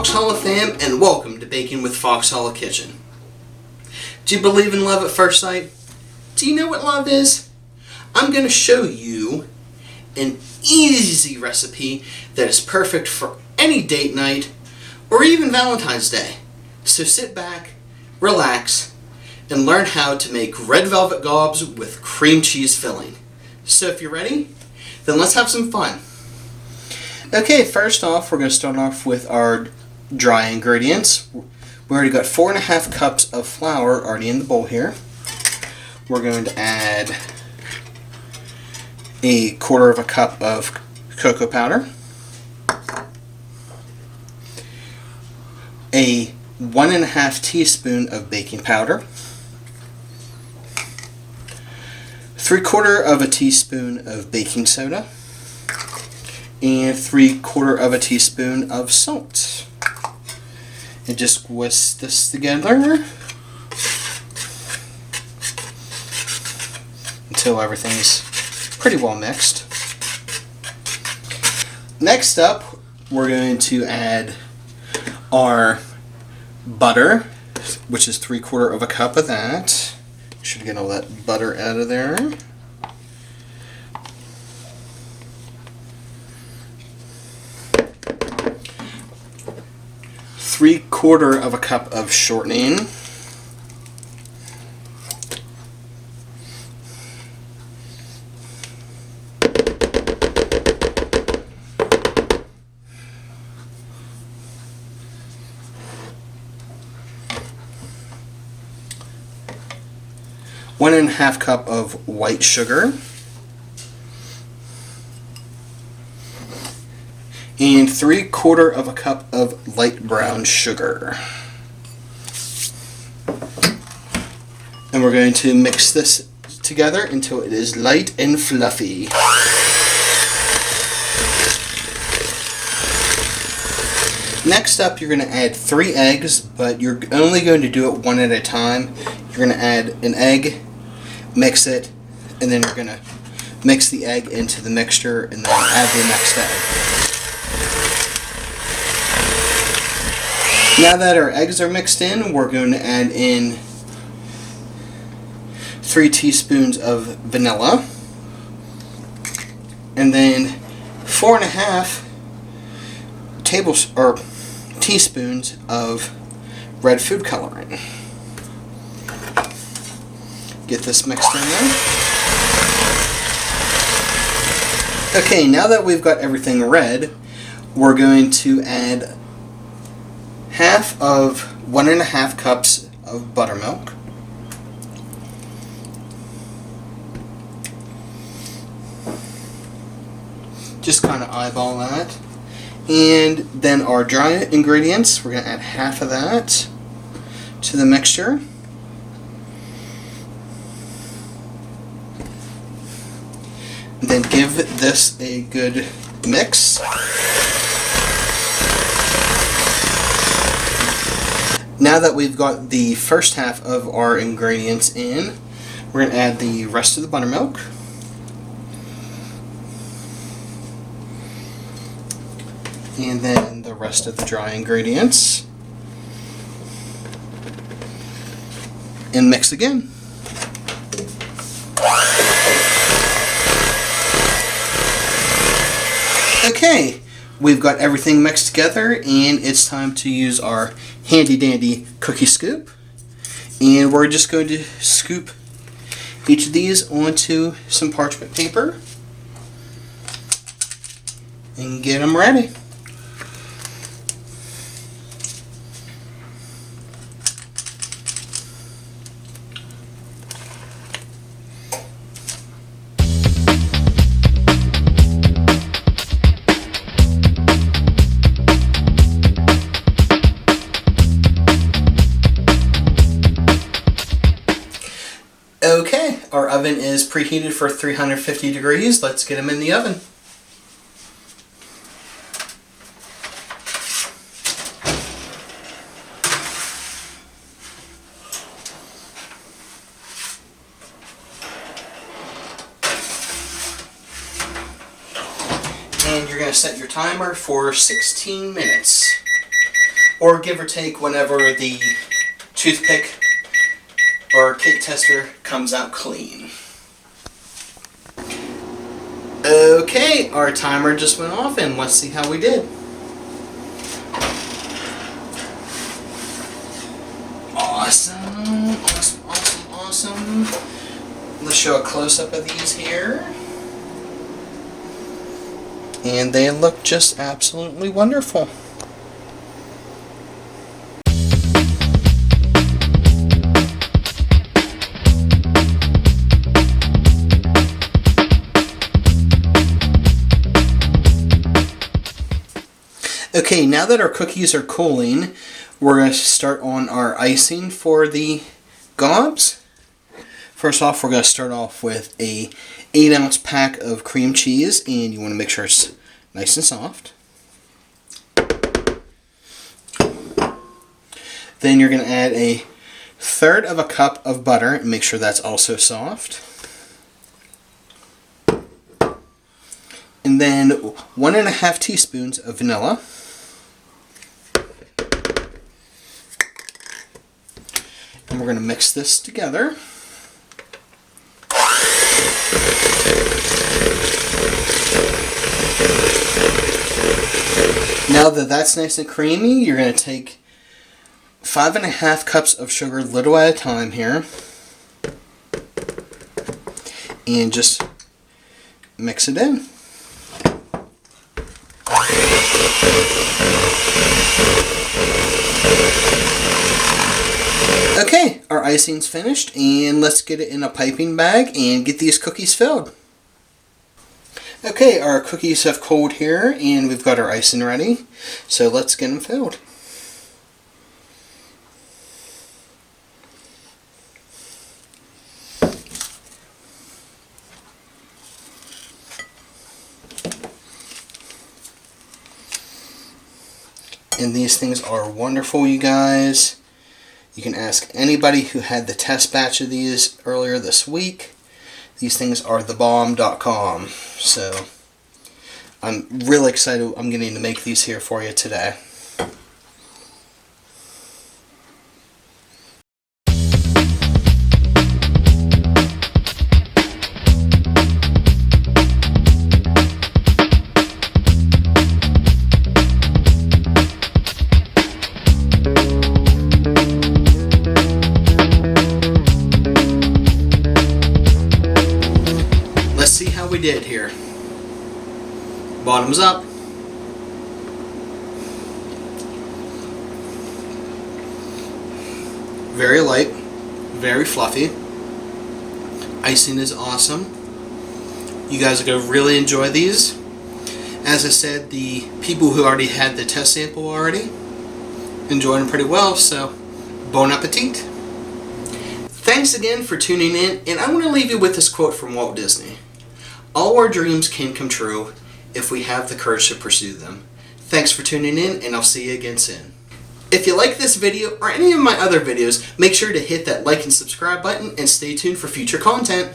Fox Hallow fam, and welcome to Baking with Fox Hallow Kitchen. Do you believe in love at first sight? Do you know what love is? I'm going to show you an easy recipe that is perfect for any date night or even Valentine's Day. So sit back, relax, and learn how to make red velvet gobs with cream cheese filling. So if you're ready, then let's have some fun. Okay, first off, we're going to start off with our dry ingredients. We already got 4.5 cups of flour already in the bowl here. We're going to add a 1/4 cup of cocoa powder, a 1.5 teaspoon of baking powder, 3/4 teaspoon of baking soda, and 3/4 teaspoon of salt. And just whisk this together until everything's pretty well mixed. Next up, we're going to add our butter, which is 3/4 cup of that. Should get all that butter out of there. 3/4 cup of shortening. One and a half cup of white sugar. And 3/4 cup of light brown sugar. And we're going to mix this together until it is light and fluffy. Next up, you're going to add 3 eggs, but you're only going to do it one at a time. You're going to add an egg, mix it, and then you're going to mix the egg into the mixture and then add the next egg. Now that our eggs are mixed in, we're going to add in 3 teaspoons of vanilla and then 4.5 teaspoons of red food coloring. Get this mixed in there. Okay, now that we've got everything red, we're going to add half of 1.5 cups of buttermilk, just kind of eyeball that, and then our dry ingredients, we're going to add half of that to the mixture, and then give this a good mix. Now that we've got the first half of our ingredients in, we're going to add the rest of the buttermilk. And then the rest of the dry ingredients. And mix again. Okay, we've got everything mixed together, and it's time to use our handy dandy cookie scoop, and we're just going to scoop each of these onto some parchment paper and get them ready. Okay, our oven is preheated for 350 degrees. Let's get them in the oven. And you're going to set your timer for 16 minutes. or give or take whenever the toothpick or cake tester comes out clean. Okay, our timer just went off and let's see how we did. Awesome, awesome, awesome, awesome. Let's show a close-up of these here. And they look just absolutely wonderful. Okay, now that our cookies are cooling, we're going to start on our icing for the gobs. First off, we're going to start off with a 8-ounce pack of cream cheese, and you want to make sure it's nice and soft. Then you're going to add a 1/3 of a cup of butter and make sure that's also soft. And then 1.5 teaspoons of vanilla. And we're going to mix this together. Now that that's nice and creamy, you're going to take 5.5 cups of sugar, little at a time here, and just mix it in. Okay, our icing's finished, and let's get it in a piping bag and get these cookies filled. Okay, our cookies have cooled here, and we've got our icing ready, so let's get them filled. And these things are wonderful, you guys. You can ask anybody who had the test batch of these earlier this week. These things are thebomb.com. So I'm really excited. I'm getting to make these here for you today. Let's see how we did here. Bottoms up. Very light, very fluffy. Icing is awesome. You guys are going to really enjoy these. As I said, the people who already had the test sample already enjoyed them pretty well, so bon appetit. Thanks again for tuning in, and I want to leave you with this quote from Walt Disney. All our dreams can come true if we have the courage to pursue them. Thanks for tuning in, and I'll see you again soon. If you like this video or any of my other videos, make sure to hit that like and subscribe button and stay tuned for future content.